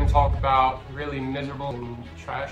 going to talk about really miserable and trash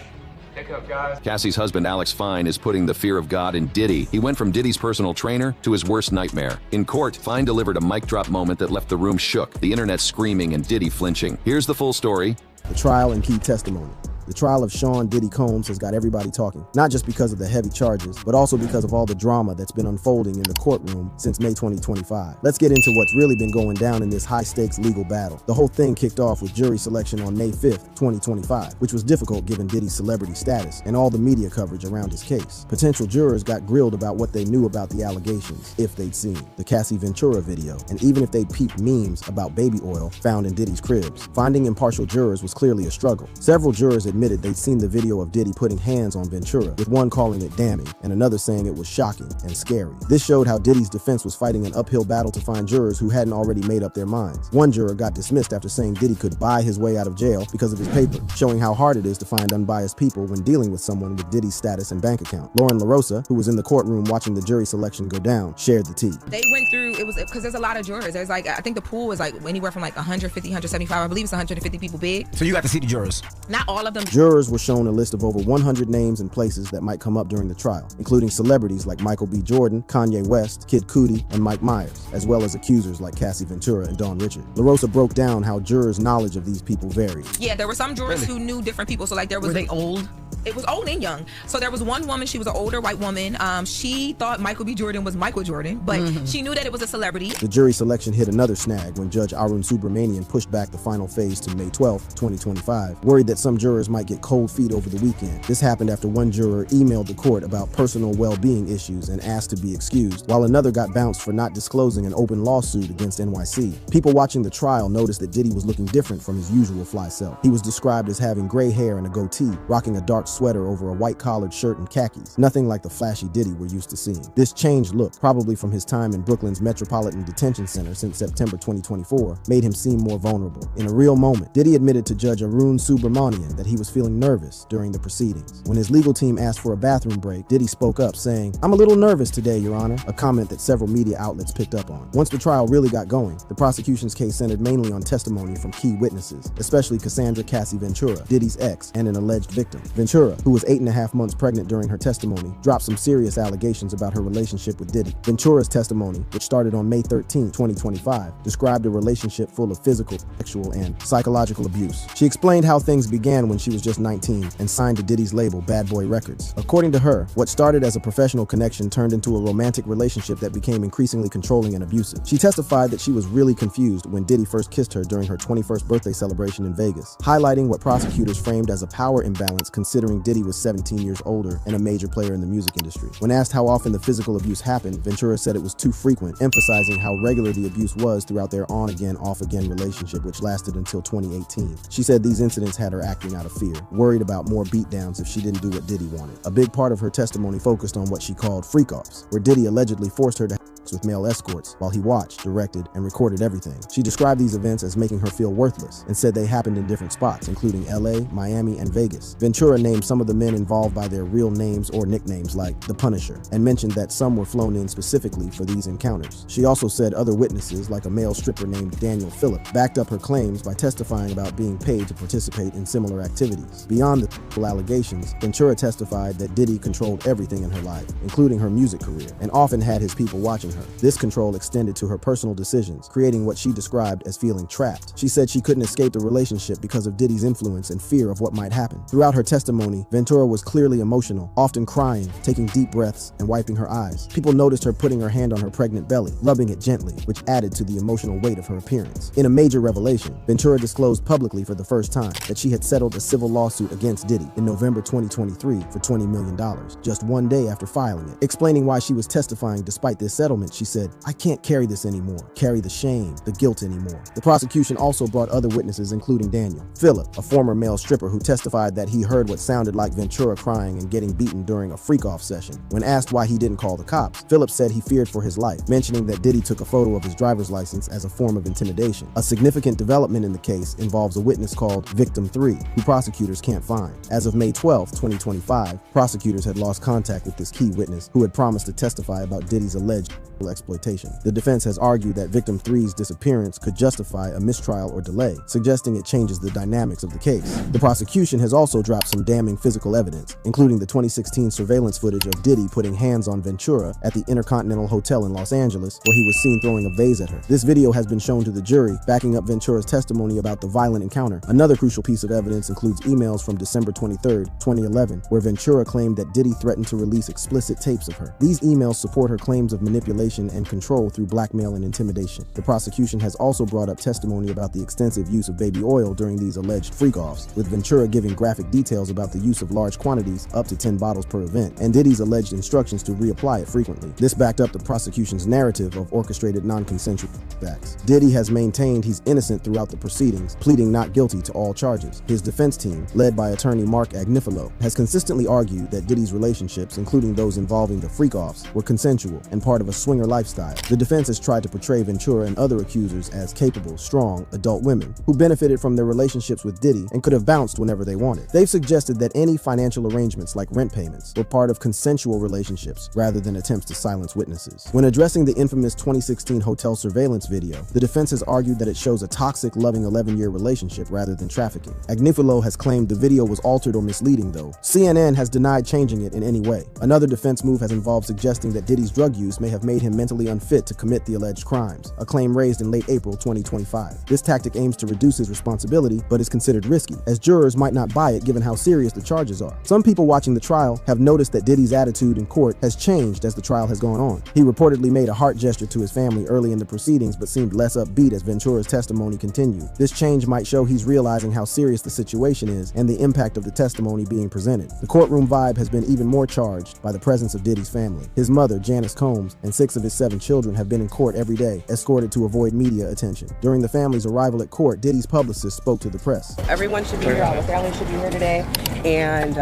pickup guys. Cassie's husband, Alex Fine, is putting the fear of God in Diddy. He went from Diddy's personal trainer to his worst nightmare. In court, Fine delivered a mic drop moment that left the room shook, the internet screaming and Diddy flinching. Here's the full story. The trial and key testimony. The trial of Sean Diddy Combs has got everybody talking, not just because of the heavy charges, but also because of all the drama that's been unfolding in the courtroom since May 2025. Let's get into what's really been going down in this high-stakes legal battle. The whole thing kicked off with jury selection on May 5th, 2025, which was difficult given Diddy's celebrity status and all the media coverage around his case. Potential jurors got grilled about what they knew about the allegations, if they'd seen the Cassie Ventura video, and even if they'd peeped memes about baby oil found in Diddy's cribs. Finding impartial jurors was clearly a struggle. Several jurors admitted they'd seen the video of Diddy putting hands on Ventura, with one calling it damning and another saying it was shocking and scary. This showed how Diddy's defense was fighting an uphill battle to find jurors who hadn't already made up their minds. One juror got dismissed after saying Diddy could buy his way out of jail because of his paper, showing how hard it is to find unbiased people when dealing with someone with Diddy's status and bank account. Lauren LaRosa, who was in the courtroom watching the jury selection go down, shared the tea. They went through, it was because there's a lot of jurors. There's like, I think the pool was like anywhere from like 150, 175, I believe it's 150 people big. So you got to see the jurors? Not all of them. Jurors were shown a list of over 100 names and places that might come up during the trial, including celebrities like Michael B. Jordan, Kanye West, Kid Cudi, and Mike Myers, as well as accusers like Cassie Ventura and Dawn Richard. LaRosa broke down how jurors' knowledge of these people varied. Yeah, there were some jurors who knew different people. So like there was— Were they old? It was old and young. So there was one woman, she was an older white woman. She thought Michael B. Jordan was Michael Jordan, but she knew that it was a celebrity. The jury selection hit another snag when Judge Arun Subramanian pushed back the final phase to May 12, 2025, worried that some jurors might get cold feet over the weekend. This happened after one juror emailed the court about personal well-being issues and asked to be excused, while another got bounced for not disclosing an open lawsuit against NYC. People watching the trial noticed that Diddy was looking different from his usual fly self. He was described as having gray hair and a goatee, rocking a dark sweater over a white collared shirt and khakis, nothing like the flashy Diddy we're used to seeing. This changed look, probably from his time in Brooklyn's Metropolitan Detention Center since September 2024, made him seem more vulnerable. In a real moment, Diddy admitted to Judge Arun Subramanian that he was feeling nervous during the proceedings. When his legal team asked for a bathroom break, Diddy spoke up saying, "I'm a little nervous today, Your Honor," a comment that several media outlets picked up on. Once the trial really got going, the prosecution's case centered mainly on testimony from key witnesses, especially Cassandra Cassie Ventura, Diddy's ex and an alleged victim. Ventura, who was 8.5 months pregnant during her testimony, dropped some serious allegations about her relationship with Diddy. Ventura's testimony, which started on May 13, 2025, described a relationship full of physical, sexual, and psychological abuse. She explained how things began when she was just 19 and signed to Diddy's label Bad Boy Records. According to her, what started as a professional connection turned into a romantic relationship that became increasingly controlling and abusive. She testified that she was really confused when Diddy first kissed her during her 21st birthday celebration in Vegas, highlighting what prosecutors framed as a power imbalance considering Diddy was 17 years older and a major player in the music industry. When asked how often the physical abuse happened, Ventura said it was too frequent, emphasizing how regular the abuse was throughout their on-again, off-again relationship, which lasted until 2018. She said these incidents had her acting out of fear, worried about more beatdowns if she didn't do what Diddy wanted. A big part of her testimony focused on what she called freak-offs, where Diddy allegedly forced her to have sex with male escorts while he watched, directed, and recorded everything. She described these events as making her feel worthless and said they happened in different spots, including LA, Miami, and Vegas. Ventura named some of the men involved by their real names or nicknames like The Punisher, and mentioned that some were flown in specifically for these encounters. She also said other witnesses, like a male stripper named Daniel Phillip, backed up her claims by testifying about being paid to participate in similar activities. Beyond the allegations, Ventura testified that Diddy controlled everything in her life, including her music career, and often had his people watching her. This control extended to her personal decisions, creating what she described as feeling trapped. She said she couldn't escape the relationship because of Diddy's influence and fear of what might happen. Throughout her testimony, Ventura was clearly emotional, often crying, taking deep breaths, and wiping her eyes. People noticed her putting her hand on her pregnant belly, rubbing it gently, which added to the emotional weight of her appearance. In a major revelation, Ventura disclosed publicly for the first time that she had settled a civil lawsuit against Diddy in November 2023 for $20 million, just one day after filing it. Explaining why she was testifying despite this settlement, she said, "I can't carry this anymore, carry the shame, the guilt anymore." The prosecution also brought other witnesses, including Daniel Phillip, a former male stripper who testified that he heard what sounded like Ventura crying and getting beaten during a freak-off session. When asked why he didn't call the cops, Phillip said he feared for his life, mentioning that Diddy took a photo of his driver's license as a form of intimidation. A significant development in the case involves a witness called Victim 3, who prosecutors can't find. As of May 12, 2025, prosecutors had lost contact with this key witness who had promised to testify about Diddy's alleged sexual exploitation. The defense has argued that victim 3's disappearance could justify a mistrial or delay, suggesting it changes the dynamics of the case. The prosecution has also dropped some damning physical evidence, including the 2016 surveillance footage of Diddy putting hands on Ventura at the Intercontinental Hotel in Los Angeles, where he was seen throwing a vase at her. This video has been shown to the jury, backing up Ventura's testimony about the violent encounter. Another crucial piece of evidence includes emails from December 23, 2011, where Ventura claimed that Diddy threatened to release explicit tapes of her. These emails support her claims of manipulation and control through blackmail and intimidation. The prosecution has also brought up testimony about the extensive use of baby oil during these alleged freak-offs, with Ventura giving graphic details about the use of large quantities, up to 10 bottles per event, and Diddy's alleged instructions to reapply it frequently. This backed up the prosecution's narrative of orchestrated non-consensual acts. Diddy has maintained he's innocent throughout the proceedings, pleading not guilty to all charges. His defense team, led by attorney Mark Agnifilo, has consistently argued that Diddy's relationships, including those involving the freak-offs, were consensual and part of a swinger lifestyle. The defense has tried to portray Ventura and other accusers as capable, strong, adult women who benefited from their relationships with Diddy and could have bounced whenever they wanted. They've suggested that any financial arrangements like rent payments were part of consensual relationships rather than attempts to silence witnesses. When addressing the infamous 2016 hotel surveillance video, the defense has argued that it shows a toxic, loving 11-year relationship rather than trafficking. Agnifilo has claimed the video was altered or misleading, though. CNN has denied changing it in any way. Another defense move has involved suggesting that Diddy's drug use may have made him mentally unfit to commit the alleged crimes, a claim raised in late April 2025. This tactic aims to reduce his responsibility, but is considered risky, as jurors might not buy it given how serious the charges are. Some people watching the trial have noticed that Diddy's attitude in court has changed as the trial has gone on. He reportedly made a heart gesture to his family early in the proceedings, but seemed less upbeat as Ventura's testimony continued. This change might show he's realizing how serious the situation is and the impact of the testimony being presented. The courtroom vibe has been even more charged by the presence of Diddy's family. His mother, Janice Combs, and 6 of his 7 children have been in court every day, escorted to avoid media attention. During the family's arrival at court, Diddy's publicist spoke to the press. Everyone should be here, all the family should be here today, and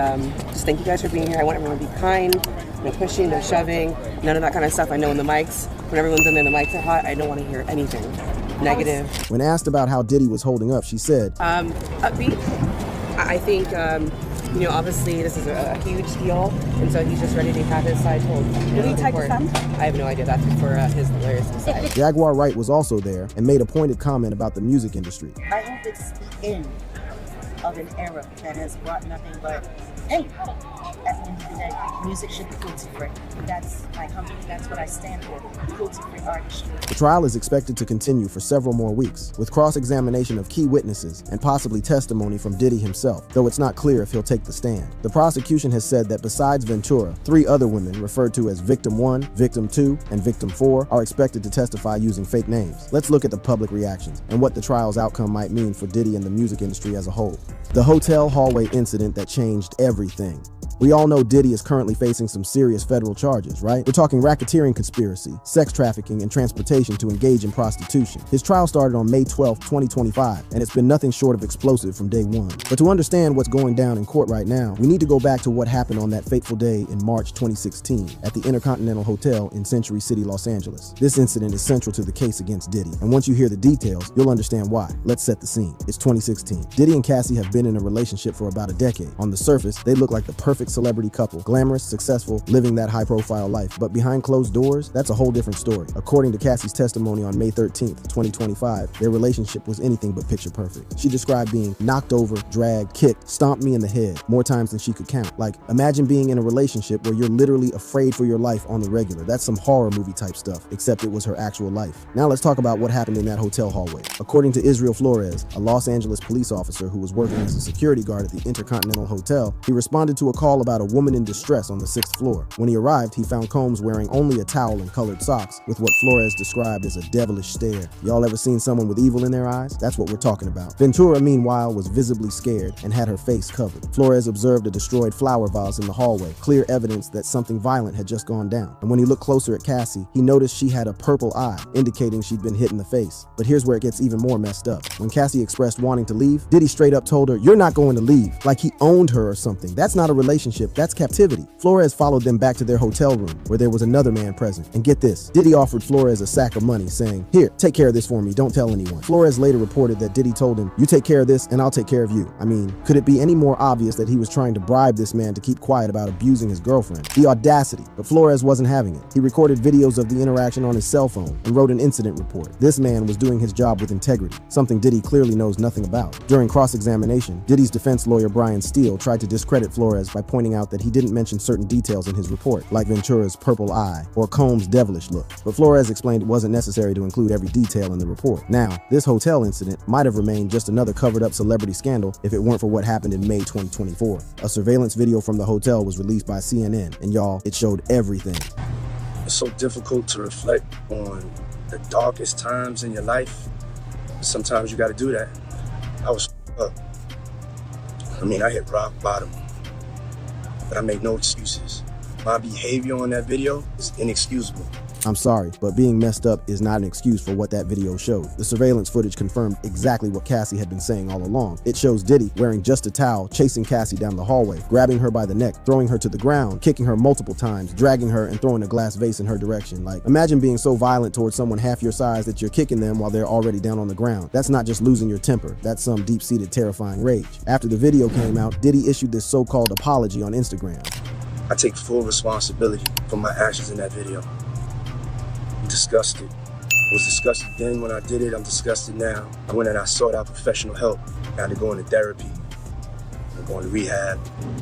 just thank you guys for being here. I want everyone to be kind, no pushing, no shoving, none of that kind of stuff. I know when everyone's in there, the mics are hot, I don't want to hear anything negative. When asked about how Diddy was holding up, she said, upbeat. I think, obviously this is a huge deal, and so he's just ready to have his side told. Will he take I have no idea. That's for his lawyers to decide. Jaguar Wright was also there and made a pointed comment about the music industry. I hope it's the end of an era that has brought nothing but hate. At the end of the day, music should be cruelty-free. That's my company, that's what I stand for, cruelty-free artistry. The trial is expected to continue for several more weeks, with cross-examination of key witnesses and possibly testimony from Diddy himself, though it's not clear if he'll take the stand. The prosecution has said that besides Ventura, 3 other women, referred to as Victim 1, Victim 2, and Victim 4, are expected to testify using fake names. Let's look at the public reactions and what the trial's outcome might mean for Diddy and the music industry as a whole. The hotel hallway incident that changed everything. We all know Diddy is currently facing some serious federal charges, right? We're talking racketeering conspiracy, sex trafficking, and transportation to engage in prostitution. His trial started on May 12, 2025, and it's been nothing short of explosive from day one. But to understand what's going down in court right now, we need to go back to what happened on that fateful day in March 2016 at the Intercontinental Hotel in Century City, Los Angeles. This incident is central to the case against Diddy, and once you hear the details, you'll understand why. Let's set the scene. It's 2016. Diddy and Cassie have been in a relationship for about a decade. On the surface, they look like the perfect celebrity couple, glamorous, successful, living that high-profile life. But behind closed doors, that's a whole different story. According to Cassie's testimony on May 13th, 2025, their relationship was anything but picture perfect. She described being knocked over, dragged, kicked, stomped me in the head more times than she could count. Like, imagine being in a relationship where you're literally afraid for your life on the regular. That's some horror movie type stuff, except it was her actual life. Now let's talk about what happened in that hotel hallway. According to Israel Flores, a Los Angeles police officer who was working as a security guard at the Intercontinental Hotel, he responded to a call about a woman in distress on the 6th floor. When he arrived, he found Combs wearing only a towel and colored socks with what Flores described as a devilish stare. Y'all ever seen someone with evil in their eyes? That's what we're talking about. Ventura, meanwhile, was visibly scared and had her face covered. Flores observed a destroyed flower vase in the hallway, clear evidence that something violent had just gone down. And when he looked closer at Cassie, he noticed she had a purple eye, indicating she'd been hit in the face. But here's where it gets even more messed up. When Cassie expressed wanting to leave, Diddy straight up told her, "You're not going to leave," like he owned her or something. That's not a relationship. relationship, that's captivity. Flores followed them back to their hotel room, where there was another man present. And get this, Diddy offered Flores a sack of money, saying, "Here, take care of this for me, don't tell anyone." Flores later reported that Diddy told him, "You take care of this, and I'll take care of you." I mean, could it be any more obvious that he was trying to bribe this man to keep quiet about abusing his girlfriend? The audacity. But Flores wasn't having it. He recorded videos of the interaction on his cell phone and wrote an incident report. This man was doing his job with integrity, something Diddy clearly knows nothing about. During cross-examination, Diddy's defense lawyer Brian Steele tried to discredit Flores by pointing out that he didn't mention certain details in his report, like Ventura's purple eye or Combs' devilish look. But Flores explained it wasn't necessary to include every detail in the report. Now, this hotel incident might have remained just another covered-up celebrity scandal if it weren't for what happened in May 2024. A surveillance video from the hotel was released by CNN, and y'all, it showed everything. It's so difficult to reflect on the darkest times in your life. Sometimes you got to do that. I was up. I mean, I hit rock bottom, but I made no excuses. My behavior on that video is inexcusable. I'm sorry, but being messed up is not an excuse for what that video showed. The surveillance footage confirmed exactly what Cassie had been saying all along. It shows Diddy wearing just a towel, chasing Cassie down the hallway, grabbing her by the neck, throwing her to the ground, kicking her multiple times, dragging her and throwing a glass vase in her direction. Like, imagine being so violent towards someone half your size that you're kicking them while they're already down on the ground. That's not just losing your temper, that's some deep-seated terrifying rage. After the video came out, Diddy issued this so-called apology on Instagram. I take full responsibility for my actions in that video. I'm disgusted. I was disgusted then when I did it, I'm disgusted now. I went and I sought out professional help. I had to go into therapy. I'm going to rehab.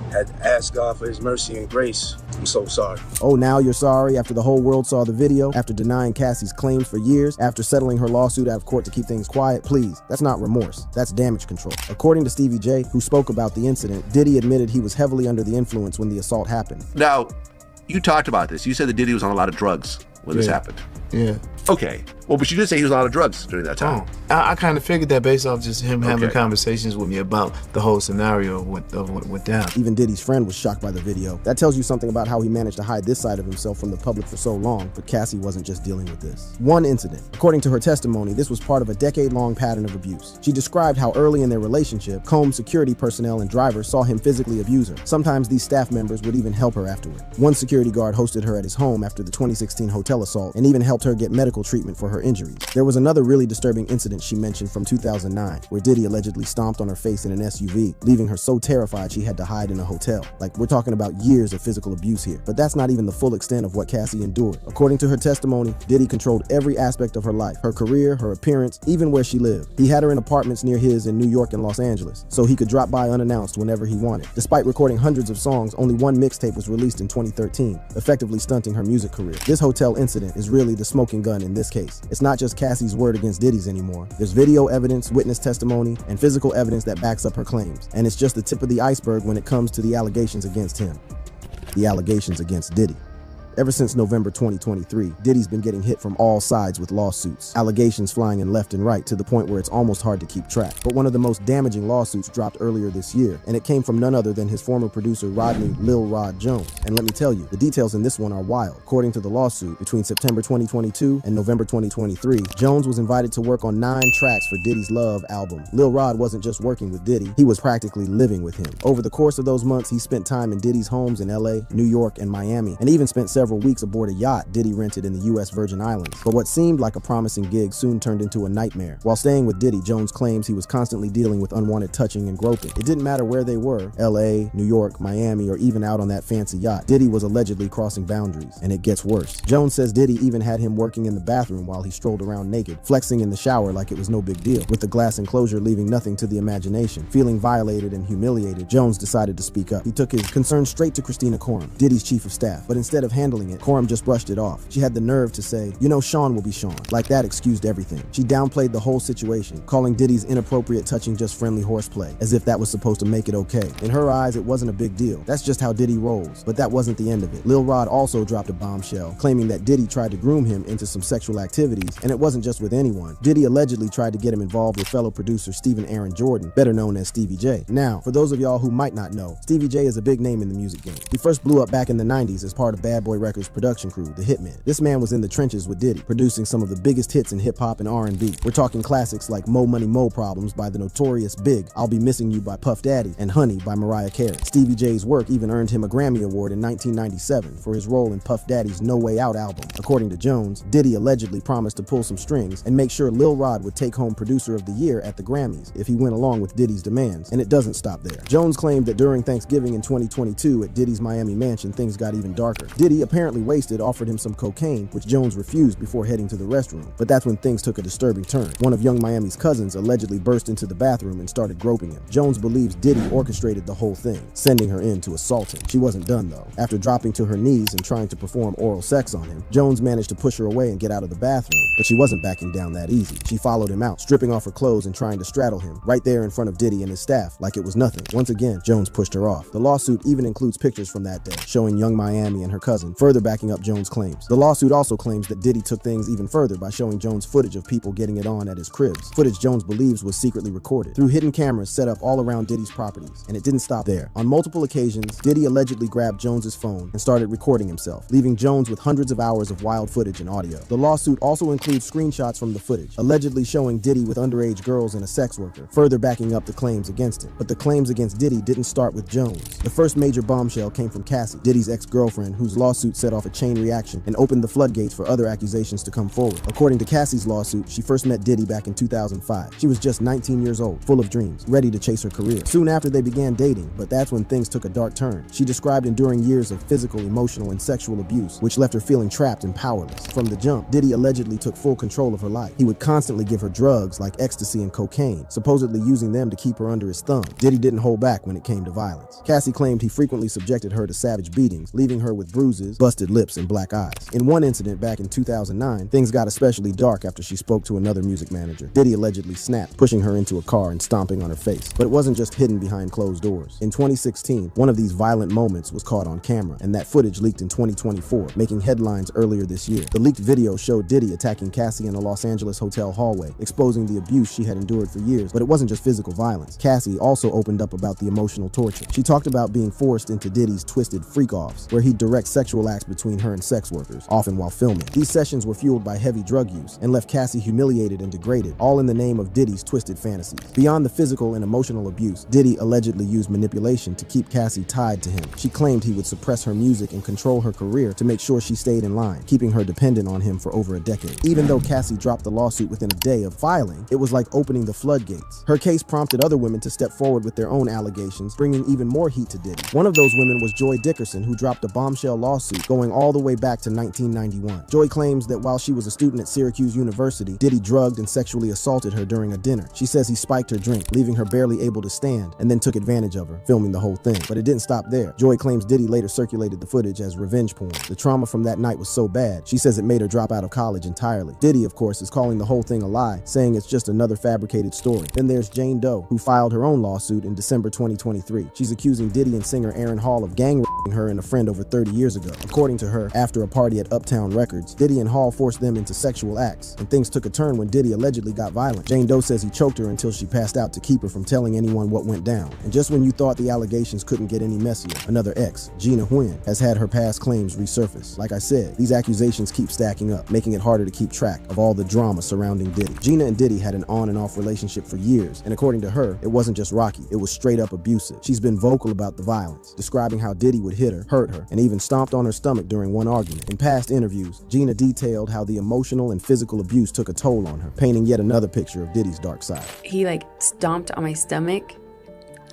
I had to ask God for his mercy and grace. I'm so sorry. Oh, now you're sorry after the whole world saw the video, after denying Cassie's claims for years, after settling her lawsuit out of court to keep things quiet? Please, that's not remorse, that's damage control. According to Stevie J, who spoke about the incident, Diddy admitted he was heavily under the influence when the assault happened. Now, you talked about this. You said that Diddy was on a lot of drugs when this happened. Yeah. Okay. Well, but you did say he was on a lot of drugs during that time. I kind of figured that based off just him having conversations with me about the whole scenario of what went down. Even Diddy's friend was shocked by the video. That tells you something about how he managed to hide this side of himself from the public for so long, but Cassie wasn't just dealing with this. One incident. According to her testimony, this was part of a decade-long pattern of abuse. She described how early in their relationship, Combs security personnel and drivers saw him physically abuse her. Sometimes these staff members would even help her afterward. One security guard hosted her at his home after the 2016 hotel assault and even helped her get medical treatment for her injuries. There was another really disturbing incident she mentioned from 2009, where Diddy allegedly stomped on her face in an SUV, leaving her so terrified she had to hide in a hotel. Like, we're talking about years of physical abuse here, but that's not even the full extent of what Cassie endured. According to her testimony, Diddy controlled every aspect of her life, her career, her appearance, even where she lived. He had her in apartments near his in New York and Los Angeles, so he could drop by unannounced whenever he wanted. Despite recording hundreds of songs, only one mixtape was released in 2013, effectively stunting her music career. This hotel incident is really the smoking gun in this case. It's not just Cassie's word against Diddy's anymore. There's video evidence, witness testimony, and physical evidence that backs up her claims. And it's just the tip of the iceberg when it comes to the allegations against him. The allegations against Diddy. Ever since November 2023, Diddy's been getting hit from all sides with lawsuits, allegations flying in left and right to the point where it's almost hard to keep track. But one of the most damaging lawsuits dropped earlier this year, and it came from none other than his former producer Rodney Lil Rod Jones. And let me tell you, the details in this one are wild. According to the lawsuit, between September 2022 and November 2023, Jones was invited to work on 9 tracks for Diddy's Love album. Lil Rod wasn't just working with Diddy, he was practically living with him. Over the course of those months, he spent time in Diddy's homes in LA, New York, and Miami, and even spent several weeks aboard a yacht Diddy rented in the US Virgin Islands. But what seemed like a promising gig soon turned into a nightmare. While staying with Diddy, Jones claims he was constantly dealing with unwanted touching and groping. It didn't matter where they were, LA, New York, Miami, or even out on that fancy yacht. Diddy was allegedly crossing boundaries, and it gets worse. Jones says Diddy even had him working in the bathroom while he strolled around naked, flexing in the shower like it was no big deal, with the glass enclosure leaving nothing to the imagination. Feeling violated and humiliated, Jones decided to speak up. He took his concern straight to Christina Courtroom, Diddy's chief of staff, but instead of handling it, Courtroom just brushed it off. She had the nerve to say, "You know, Sean will be Sean." Like that excused everything. She downplayed the whole situation, calling Diddy's inappropriate touching just friendly horseplay, as if that was supposed to make it okay. In her eyes, it wasn't a big deal. That's just how Diddy rolls. But that wasn't the end of it. Lil Rod also dropped a bombshell, claiming that Diddy tried to groom him into some sexual activities, and it wasn't just with anyone. Diddy allegedly tried to get him involved with fellow producer Stephen Aaron Jordan, better known as Stevie J. Now, for those of y'all who might not know, Stevie J is a big name in the music game. He first blew up back in the 90s as part of Bad Boy Records production crew, the Hitman. This man was in the trenches with Diddy, producing some of the biggest hits in hip-hop and R&B. We're talking classics like Mo Money Mo Problems by the notorious Big, I'll Be Missing You by Puff Daddy, and Honey by Mariah Carey. Stevie J's work even earned him a Grammy Award in 1997 for his role in Puff Daddy's No Way Out album. According to Jones, Diddy allegedly promised to pull some strings and make sure Lil Rod would take home Producer of the Year at the Grammys if he went along with Diddy's demands, and it doesn't stop there. Jones claimed that during Thanksgiving in 2022 at Diddy's Miami mansion, things got even darker. Diddy, apparently wasted, offered him some cocaine, which Jones refused before heading to the restroom. But that's when things took a disturbing turn. One of Young Miami's cousins allegedly burst into the bathroom and started groping him. Jones believes Diddy orchestrated the whole thing, sending her in to assault him. She wasn't done though. After dropping to her knees and trying to perform oral sex on him, Jones managed to push her away and get out of the bathroom. But she wasn't backing down that easy. She followed him out, stripping off her clothes and trying to straddle him, right there in front of Diddy and his staff, like it was nothing. Once again, Jones pushed her off. The lawsuit even includes pictures from that day, showing Young Miami and her cousin, further backing up Jones' claims. The lawsuit also claims that Diddy took things even further by showing Jones footage of people getting it on at his cribs, footage Jones believes was secretly recorded through hidden cameras set up all around Diddy's properties. And it didn't stop there. On multiple occasions, Diddy allegedly grabbed Jones's phone and started recording himself, leaving Jones with hundreds of hours of wild footage and audio. The lawsuit also includes screenshots from the footage, allegedly showing Diddy with underage girls and a sex worker, further backing up the claims against him. But the claims against Diddy didn't start with Jones. The first major bombshell came from Cassie, Diddy's ex-girlfriend, whose lawsuit set off a chain reaction and opened the floodgates for other accusations to come forward. According to Cassie's lawsuit, she first met Diddy back in 2005. She was just 19 years old, full of dreams, ready to chase her career. Soon after they began dating, but that's when things took a dark turn. She described enduring years of physical, emotional, and sexual abuse, which left her feeling trapped and powerless. From the jump, Diddy allegedly took full control of her life. He would constantly give her drugs like ecstasy and cocaine, supposedly using them to keep her under his thumb. Diddy didn't hold back when it came to violence. Cassie claimed he frequently subjected her to savage beatings, leaving her with bruises, busted lips, and black eyes. In one incident back in 2009, things got especially dark after she spoke to another music manager. Diddy allegedly snapped, pushing her into a car and stomping on her face. But it wasn't just hidden behind closed doors. In 2016, one of these violent moments was caught on camera, and that footage leaked in 2024, making headlines earlier this year. The leaked video showed Diddy attacking Cassie in a Los Angeles hotel hallway, exposing the abuse she had endured for years. But it wasn't just physical violence. Cassie also opened up about the emotional torture. She talked about being forced into Diddy's twisted freak-offs, where he'd direct sexual acts between her and sex workers, often while filming. These sessions were fueled by heavy drug use and left Cassie humiliated and degraded, all in the name of Diddy's twisted fantasies. Beyond the physical and emotional abuse, Diddy allegedly used manipulation to keep Cassie tied to him. She claimed he would suppress her music and control her career to make sure she stayed in line, keeping her dependent on him for over a decade. Even though Cassie dropped the lawsuit within a day of filing, it was like opening the floodgates. Her case prompted other women to step forward with their own allegations, bringing even more heat to Diddy. One of those women was Joy Dickerson, who dropped a bombshell lawsuit going all the way back to 1991. Joy claims that while she was a student at Syracuse University, Diddy drugged and sexually assaulted her during a dinner. She says he spiked her drink, leaving her barely able to stand, and then took advantage of her, filming the whole thing. But it didn't stop there. Joy claims Diddy later circulated the footage as revenge porn. The trauma from that night was so bad, she says it made her drop out of college entirely. Diddy, of course, is calling the whole thing a lie, saying it's just another fabricated story. Then there's Jane Doe, who filed her own lawsuit in December 2023. She's accusing Diddy and singer Aaron Hall of gang-raping her and a friend over 30 years ago. According to her, after a party at Uptown Records, Diddy and Hall forced them into sexual acts, and things took a turn when Diddy allegedly got violent. Jane Doe says he choked her until she passed out to keep her from telling anyone what went down. And just when you thought the allegations couldn't get any messier, another ex, Gina Huynh, has had her past claims resurface. Like I said, these accusations keep stacking up, making it harder to keep track of all the drama surrounding Diddy. Gina and Diddy had an on and off relationship for years, and according to her, it wasn't just rocky, it was straight up abusive. She's been vocal about the violence, describing how Diddy would hit her, hurt her, and even stomped on her stomach during one argument. In past interviews, Gina detailed how the emotional and physical abuse took a toll on her, painting yet another picture of Diddy's dark side. He stomped on my stomach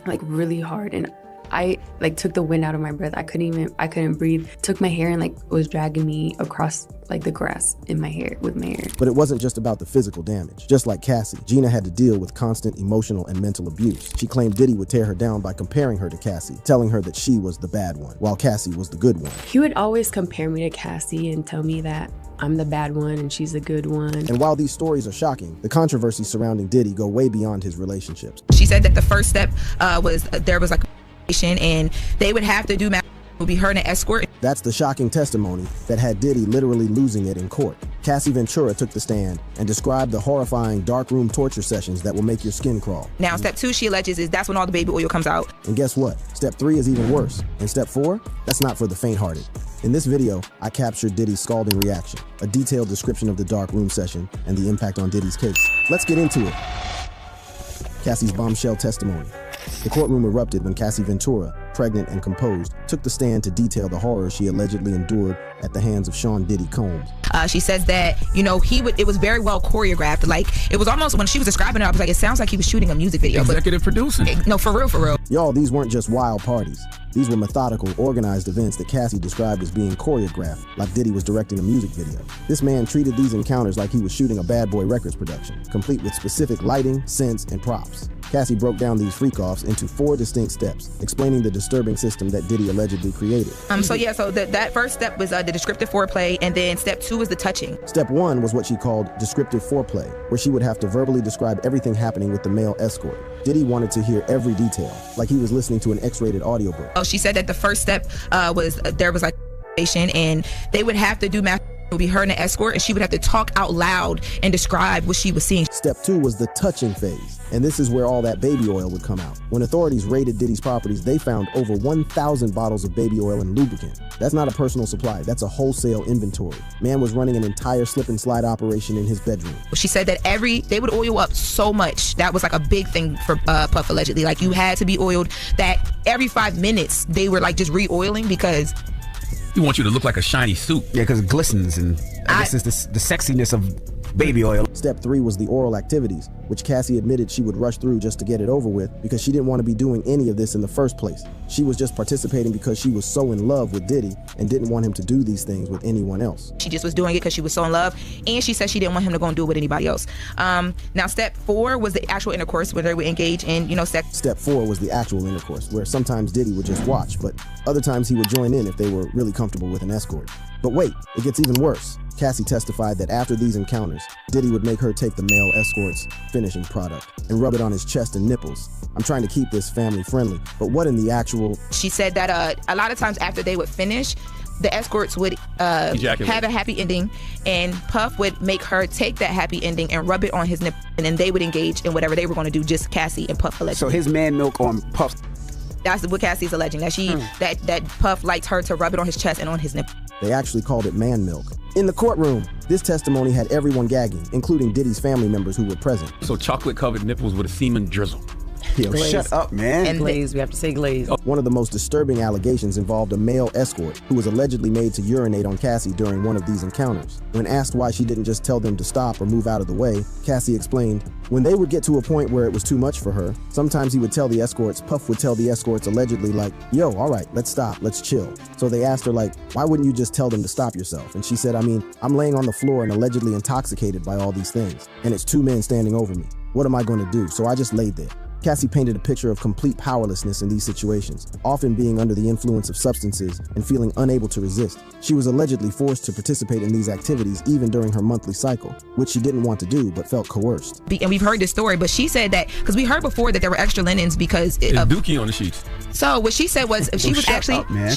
really hard, and I took the wind out of my breath. I couldn't breathe. Took my hair and was dragging me across the grass in my hair with my hair. But it wasn't just about the physical damage. Just like Cassie, Gina had to deal with constant emotional and mental abuse. She claimed Diddy would tear her down by comparing her to Cassie, telling her that she was the bad one, while Cassie was the good one. He would always compare me to Cassie and tell me that I'm the bad one and she's the good one. And while these stories are shocking, the controversies surrounding Diddy go way beyond his relationships. She said that the first step was there was and they would have to do would be her and an escort. That's the shocking testimony that had Diddy literally losing it in court. Cassie Ventura took the stand and described the horrifying darkroom torture sessions that will make your skin crawl. Now, step 2, she alleges, is that's when all the baby oil comes out. And guess what? Step 3 is even worse. And step 4, that's not for the faint-hearted. In this video, I captured Diddy's scalding reaction, a detailed description of the dark room session and the impact on Diddy's case. Let's get into it. Cassie's bombshell testimony. The courtroom erupted when Cassie Ventura, pregnant and composed, took the stand to detail the horror she allegedly endured at the hands of Sean Diddy Combs. She says that, it was very well choreographed. Like, it was almost, when she was describing it, I was like, it sounds like he was shooting a music video. Executive producing. No, for real. Y'all, these weren't just wild parties. These were methodical, organized events that Cassie described as being choreographed, like Diddy was directing a music video. This man treated these encounters like he was shooting a Bad Boy Records production, complete with specific lighting, scents, and props. Cassie broke down these freak-offs into 4 distinct steps, explaining the disturbing system that Diddy allegedly created. So that first step was the descriptive foreplay, and then step 2 was the touching. Step 1 was what she called descriptive foreplay, where she would have to verbally describe everything happening with the male escort. Diddy wanted to hear every detail, like he was listening to an X-rated audiobook. She said that the first step was and they would have to do math. It would be her and the escort, and she would have to talk out loud and describe what she was seeing. Step 2 was the touching phase, and this is where all that baby oil would come out. When authorities raided Diddy's properties, they found over 1,000 bottles of baby oil and lubricant. That's not a personal supply, that's a wholesale inventory. Man was running an entire slip and slide operation in his bedroom. She said that they would oil up so much. That was like a big thing for Puff, allegedly. Like, you had to be oiled, that every 5 minutes they were like just re-oiling because he wants you to look like a shiny suit. Yeah, because it glistens, and I guess it's the sexiness of baby oil. Step 3 was the oral activities, which Cassie admitted she would rush through just to get it over with because she didn't want to be doing any of this in the first place. She was just participating because she was so in love with Diddy and didn't want him to do these things with anyone else. She just was doing it because she was so in love, and she said she didn't want him to go and do it with anybody else. Now, step 4 was the actual intercourse where they would engage in, sex. Step 4 was the actual intercourse, where sometimes Diddy would just watch, but other times he would join in if they were really comfortable with an escort. But wait, it gets even worse. Cassie testified that after these encounters, Diddy would make her take the male escort's finishing product and rub it on his chest and nipples. I'm trying to keep this family friendly, but what in the actual... She said that a lot of times after they would finish, the escorts would have a happy ending, and Puff would make her take that happy ending and rub it on his nipple, and then they would engage in whatever they were going to do, just Cassie and Puff allegedly. So his man milk on Puff. That's what Cassie's alleging, that that Puff liked her to rub it on his chest and on his nipple. They actually called it man milk. In the courtroom, this testimony had everyone gagging, including Diddy's family members who were present. So chocolate-covered nipples with a semen drizzle. Yo, shut up, man. And glaze, we have to say glaze. One of the most disturbing allegations involved a male escort who was allegedly made to urinate on Cassie during one of these encounters. When asked why she didn't just tell them to stop or move out of the way, Cassie explained, when they would get to a point where it was too much for her, sometimes he would tell the escorts, Puff would tell the escorts allegedly like, yo, all right, let's stop, let's chill. So they asked her like, why wouldn't you just tell them to stop yourself? And she said, I'm laying on the floor and allegedly intoxicated by all these things, and it's 2 men standing over me. What am I going to do? So I just laid there. Cassie painted a picture of complete powerlessness in these situations, often being under the influence of substances and feeling unable to resist. She was allegedly forced to participate in these activities even during her monthly cycle, which she didn't want to do but felt coerced. And we've heard this story, but she said that, because we heard before that there were extra linens because it's dookie on the sheets. So what she said was she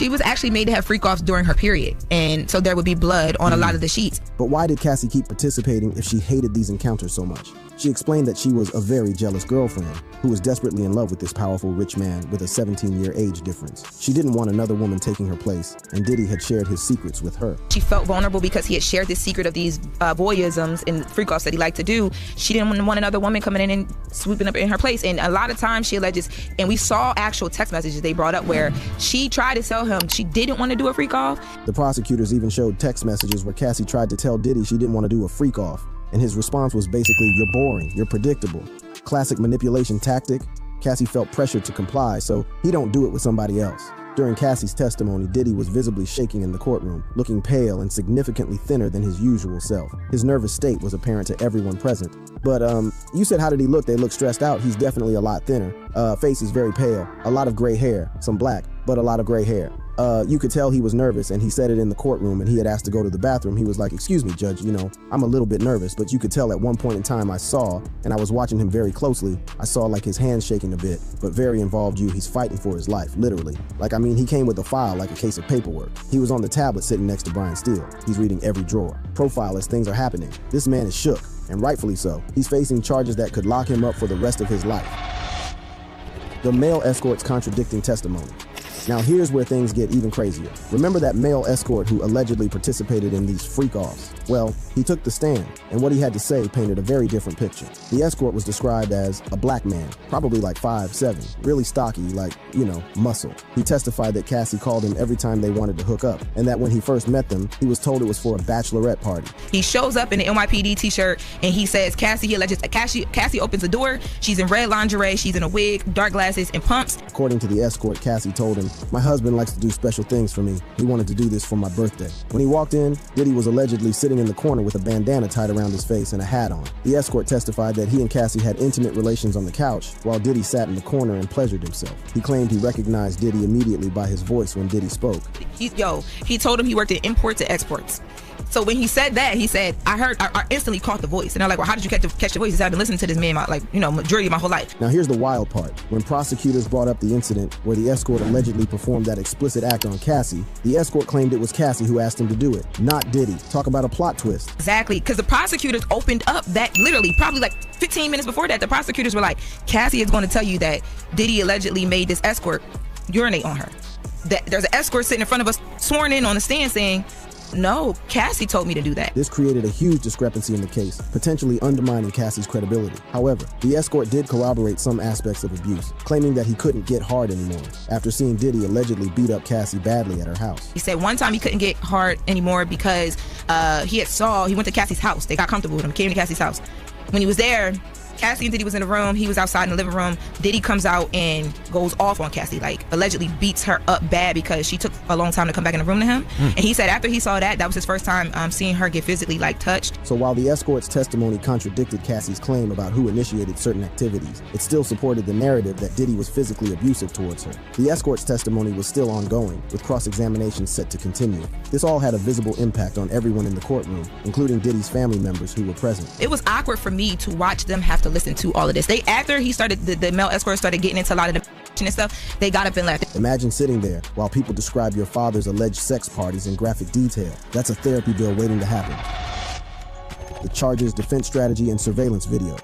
was actually made to have freak-offs during her period, and so there would be blood on a lot of the sheets. But why did Cassie keep participating if she hated these encounters so much? She explained that she was a very jealous girlfriend who was desperately in love with this powerful rich man with a 17-year age difference. She didn't want another woman taking her place, and Diddy had shared his secrets with her. She felt vulnerable because he had shared this secret of these voyeurisms and freak-offs that he liked to do. She didn't want another woman coming in and swooping up in her place. And a lot of times she alleges, and we saw actual text messages they brought up where she tried to tell him she didn't want to do a freak-off. The prosecutors even showed text messages where Cassie tried to tell Diddy she didn't want to do a freak-off. And his response was basically, you're boring, you're predictable. Classic manipulation tactic. Cassie felt pressured to comply, so he don't do it with somebody else. During Cassie's testimony, Diddy was visibly shaking in the courtroom, looking pale and significantly thinner than his usual self. His nervous state was apparent to everyone present. But you said how did he look? They look stressed out. He's definitely a lot thinner. Face is very pale, a lot of gray hair, some black, but a lot of gray hair. You could tell he was nervous, and he said it in the courtroom, and he had asked to go to the bathroom. He was like, excuse me, Judge, I'm a little bit nervous, but you could tell at one point in time I saw, and I was watching him very closely, I saw like his hands shaking a bit, but very involved he's fighting for his life, literally. Like, he came with a file like a case of paperwork. He was on the tablet sitting next to Brian Steele. He's reading every drawer. Profile as things are happening. This man is shook, and rightfully so. He's facing charges that could lock him up for the rest of his life. The male escort's contradicting testimony. Now here's where things get even crazier. Remember that male escort who allegedly participated in these freak-offs? Well, he took the stand, and what he had to say painted a very different picture. The escort was described as a black man, probably like 5'7", really stocky, like, muscle. He testified that Cassie called him every time they wanted to hook up, and that when he first met them, he was told it was for a bachelorette party. He shows up in an NYPD t-shirt, and he says Cassie opens the door. She's in red lingerie, she's in a wig, dark glasses, and pumps. According to the escort, Cassie told him, "My husband likes to do special things for me. He wanted to do this for my birthday." When he walked in, Diddy was allegedly sitting in the corner with a bandana tied around his face and a hat on. The escort testified that he and Cassie had intimate relations on the couch, while Diddy sat in the corner and pleasured himself. He claimed he recognized Diddy immediately by his voice when Diddy spoke. He told him he worked in imports and exports. So when he said that, he said, I instantly caught the voice. And I'm like, well, how did you catch the voice? He said, I've been listening to this man, majority of my whole life. Now here's the wild part. When prosecutors brought up the incident where the escort allegedly performed that explicit act on Cassie, the escort claimed it was Cassie who asked him to do it, not Diddy. Talk about a plot twist. Exactly, because the prosecutors opened up that literally, probably like 15 minutes before that, the prosecutors were like, Cassie is going to tell you that Diddy allegedly made this escort urinate on her. That there's an escort sitting in front of us, sworn in on the stand saying, no, Cassie told me to do that. This created a huge discrepancy in the case, potentially undermining Cassie's credibility. However, the escort did corroborate some aspects of abuse, claiming that he couldn't get hard anymore after seeing Diddy allegedly beat up Cassie badly at her house. He said one time he couldn't get hard anymore because he went to Cassie's house. They got comfortable with him, came to Cassie's house. When he was there, Cassie and Diddy was in the room. He was outside in the living room. Diddy comes out and goes off on Cassie, like allegedly beats her up bad because she took a long time to come back in the room to him. And he said after he saw that was his first time seeing her get physically touched. So while the escort's testimony contradicted Cassie's claim about who initiated certain activities, it still supported the narrative that Diddy was physically abusive towards her. The escort's testimony was still ongoing, with cross-examination set to continue. This all had a visible impact on everyone in the courtroom, including Diddy's family members who were present. It was awkward for me to watch them have to listen to all of this. After he started, the male escort started getting into a lot of the and stuff, they got up and left. Imagine sitting there while people describe your father's alleged sex parties in graphic detail. That's a therapy bill waiting to happen. The charges, defense strategy, and surveillance video.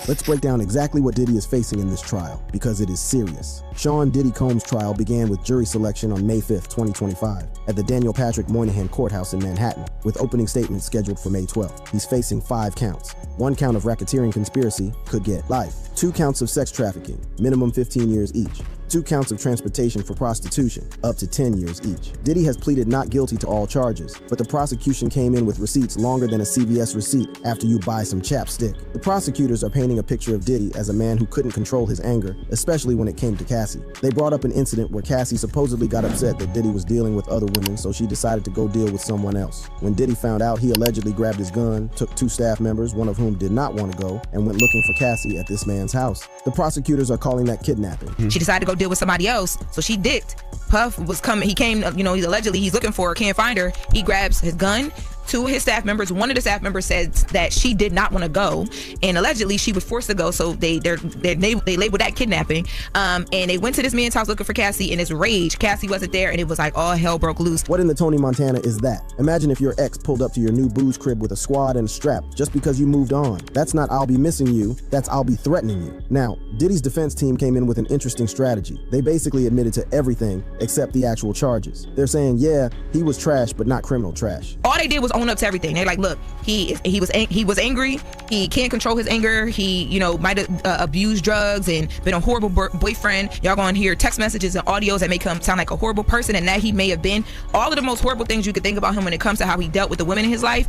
Let's break down exactly what Diddy is facing in this trial, because it is serious. Sean Diddy Combs' trial began with jury selection on May 5th, 2025, at the Daniel Patrick Moynihan Courthouse in Manhattan, with opening statements scheduled for May 12th. He's facing 5 counts. 1 count of racketeering conspiracy, could get life. 2 counts of sex trafficking, minimum 15 years each. 2 counts of transportation for prostitution, up to 10 years each. Diddy has pleaded not guilty to all charges, but the prosecution came in with receipts longer than a CVS receipt after you buy some chapstick. The prosecutors are painting a picture of Diddy as a man who couldn't control his anger, especially when it came to Cassie. They brought up an incident where Cassie supposedly got upset that Diddy was dealing with other women, so she decided to go deal with someone else. When Diddy found out, he allegedly grabbed his gun, took 2 staff members, one of whom did not want to go, and went looking for Cassie at this man's house. The prosecutors are calling that kidnapping. She decided to go deal with somebody else, so she dipped. Puff was coming, he came, he's looking for her, can't find her. He grabs his gun. 2 of his staff members, one of the staff members said that she did not want to go, and allegedly she was forced to go, so they labeled that kidnapping. And they went to this man's house looking for Cassie, and it's rage. Cassie wasn't there, and it was like all hell broke loose. What in the Tony Montana is that? Imagine if your ex pulled up to your new booze crib with a squad and a strap just because you moved on. That's not I'll be missing you, that's I'll be threatening you. Now, Diddy's defense team came in with an interesting strategy. They basically admitted to everything except the actual charges. They're saying, yeah, he was trash, but not criminal trash. All they did was own up to everything. They're like, look, he was angry. He can't control his anger. He, might have abused drugs and been a horrible boyfriend. Y'all gonna hear text messages and audios that make him sound like a horrible person, and that he may have been. All of the most horrible things you could think about him when it comes to how he dealt with the women in his life.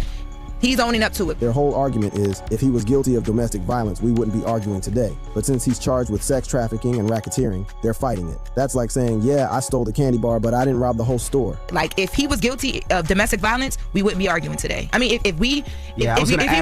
He's owning up to it. Their whole argument is, if he was guilty of domestic violence, we wouldn't be arguing today. But since he's charged with sex trafficking and racketeering, they're fighting it. That's like saying, yeah, I stole the candy bar, but I didn't rob the whole store. Like, if he was guilty of domestic violence, we wouldn't be arguing today. I mean, if he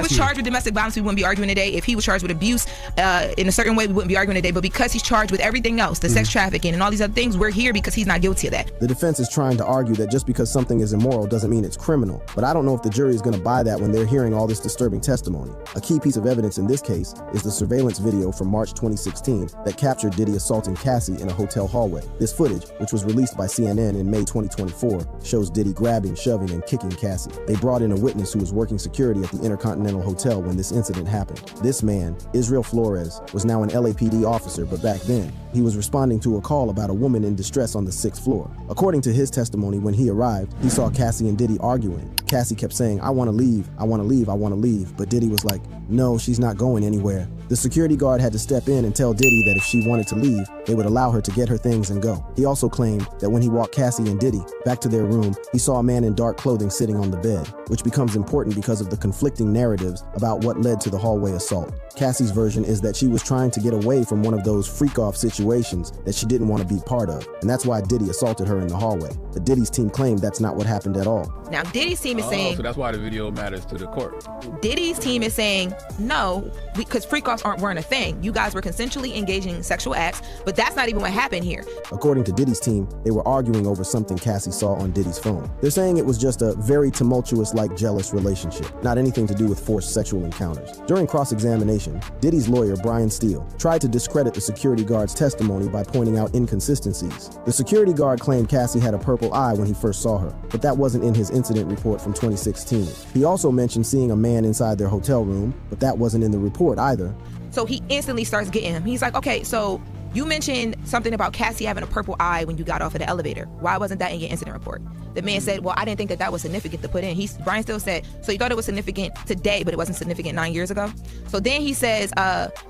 was charged with domestic violence, we wouldn't be arguing today. If he was charged with abuse in a certain way, we wouldn't be arguing today. But because he's charged with everything else, the sex trafficking and all these other things, we're here because he's not guilty of that. The defense is trying to argue that just because something is immoral doesn't mean it's criminal. But I don't know if the jury is going to buy that when when they're hearing all this disturbing testimony. A key piece of evidence in this case is the surveillance video from March 2016 that captured Diddy assaulting Cassie in a hotel hallway. This footage, which was released by CNN in May 2024, shows Diddy grabbing, shoving, and kicking Cassie. They brought in a witness who was working security at the Intercontinental Hotel when this incident happened. This man, Israel Flores, was now an LAPD officer, but back then, he was responding to a call about a woman in distress on the 6th floor. According to his testimony, when he arrived, he saw Cassie and Diddy arguing. Cassie kept saying, "I want to leave, I want to leave, I want to leave," but Diddy was like, "No, she's not going anywhere." The security guard had to step in and tell Diddy that if she wanted to leave, they would allow her to get her things and go. He also claimed that when he walked Cassie and Diddy back to their room, he saw a man in dark clothing sitting on the bed, which becomes important because of the conflicting narratives about what led to the hallway assault. Cassie's version is that she was trying to get away from one of those freak-off situations that she didn't want to be part of, and that's why Diddy assaulted her in the hallway. But Diddy's team claimed that's not what happened at all. Now, Diddy's team is saying... So that's why the video matters to the court. Diddy's team is saying, no, because freak-offs weren't a thing. You guys were consensually engaging in sexual acts, but that's not even what happened here. According to Diddy's team, they were arguing over something Cassie saw on Diddy's phone. They're saying it was just a very tumultuous, jealous relationship, not anything to do with forced sexual encounters. During cross-examination, Diddy's lawyer, Brian Steele, tried to discredit the security guard's testimony by pointing out inconsistencies. The security guard claimed Cassie had a purple eye when he first saw her, but that wasn't in his incident report from 2016. He also mentioned seeing a man inside their hotel room, but that wasn't in the report either. So he instantly starts getting him. He's like, okay, so you mentioned something about Cassie having a purple eye when you got off of the elevator. Why wasn't that in your incident report? The man said, well, I didn't think that was significant to put in. Brian still said, so you thought it was significant today, but it wasn't significant 9 years ago? So then he says,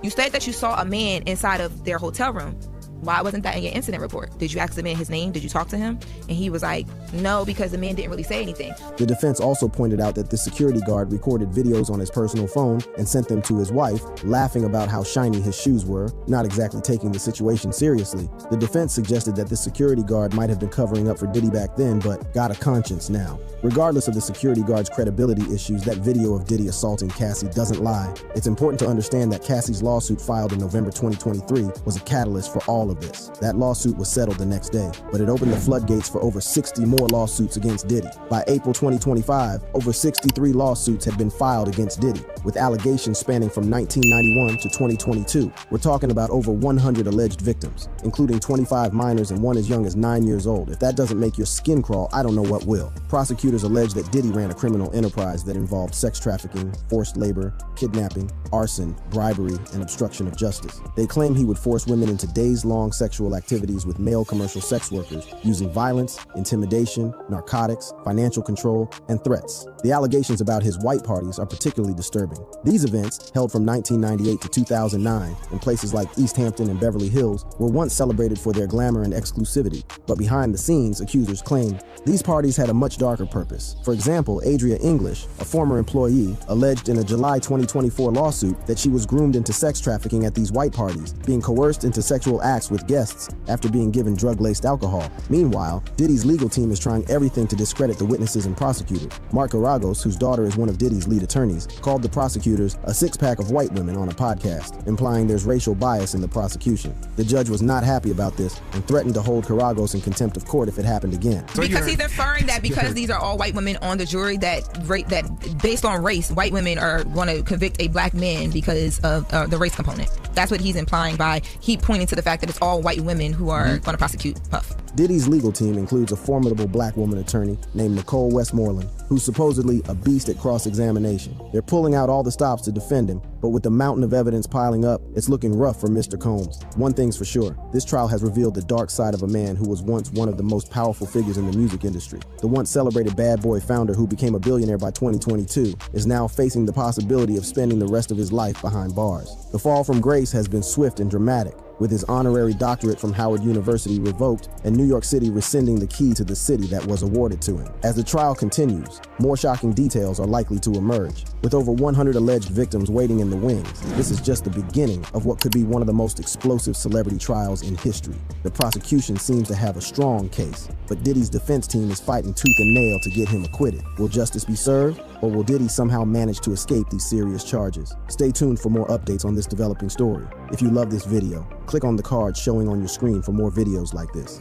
you said that you saw a man inside of their hotel room. Why wasn't that in your incident report? Did you ask the man his name? Did you talk to him? And he was like, no, because the man didn't really say anything. The defense also pointed out that the security guard recorded videos on his personal phone and sent them to his wife, laughing about how shiny his shoes were, not exactly taking the situation seriously. The defense suggested that the security guard might have been covering up for Diddy back then, but got a conscience now. Regardless of the security guard's credibility issues, that video of Diddy assaulting Cassie doesn't lie. It's important to understand that Cassie's lawsuit filed in November 2023 was a catalyst for all of this. That lawsuit was settled the next day, but it opened the floodgates for over 60 more lawsuits against Diddy. By April 2025, over 63 lawsuits had been filed against Diddy, with allegations spanning from 1991 to 2022. We're talking about over 100 alleged victims, including 25 minors and one as young as 9 years old. If that doesn't make your skin crawl, I don't know what will. Prosecutors allege that Diddy ran a criminal enterprise that involved sex trafficking, forced labor, kidnapping, arson, bribery, and obstruction of justice. They claim he would force women into days-long sexual activities with male commercial sex workers using violence, intimidation, narcotics, financial control, and threats. The allegations about his white parties are particularly disturbing. These events, held from 1998 to 2009 in places like East Hampton and Beverly Hills, were once celebrated for their glamour and exclusivity. But behind the scenes, accusers claim these parties had a much darker purpose. For example, Adria English, a former employee, alleged in a July 2024 lawsuit that she was groomed into sex trafficking at these white parties, being coerced into sexual acts with guests after being given drug-laced alcohol. Meanwhile, Diddy's legal team is trying everything to discredit the witnesses and prosecutors. Mark Garagos, whose daughter is one of Diddy's lead attorneys, called the prosecutors a six-pack of white women on a podcast, implying there's racial bias in the prosecution. The judge was not happy about this and threatened to hold Garagos in contempt of court if it happened again. Because he's inferring that because these are all white women on the jury, that based on race, white women are going to convict a black man because of the race component. That's what he's implying by he pointing to the fact that it's all white women who are going to prosecute Puff. Diddy's legal team includes a formidable black woman attorney named Nicole Westmoreland, who's supposedly a beast at cross-examination. They're pulling out all the stops to defend him, but with the mountain of evidence piling up, it's looking rough for Mr. Combs. One thing's for sure, this trial has revealed the dark side of a man who was once one of the most powerful figures in the music industry. The once celebrated bad boy founder who became a billionaire by 2022 is now facing the possibility of spending the rest of his life behind bars. The fall from grace has been swift and dramatic, with his honorary doctorate from Howard University revoked and New York City rescinding the key to the city that was awarded to him. As the trial continues, more shocking details are likely to emerge. With over 100 alleged victims waiting in the wings, this is just the beginning of what could be one of the most explosive celebrity trials in history. The prosecution seems to have a strong case, but Diddy's defense team is fighting tooth and nail to get him acquitted. Will justice be served? Or will Diddy somehow manage to escape these serious charges? Stay tuned for more updates on this developing story. If you love this video, click on the card showing on your screen for more videos like this.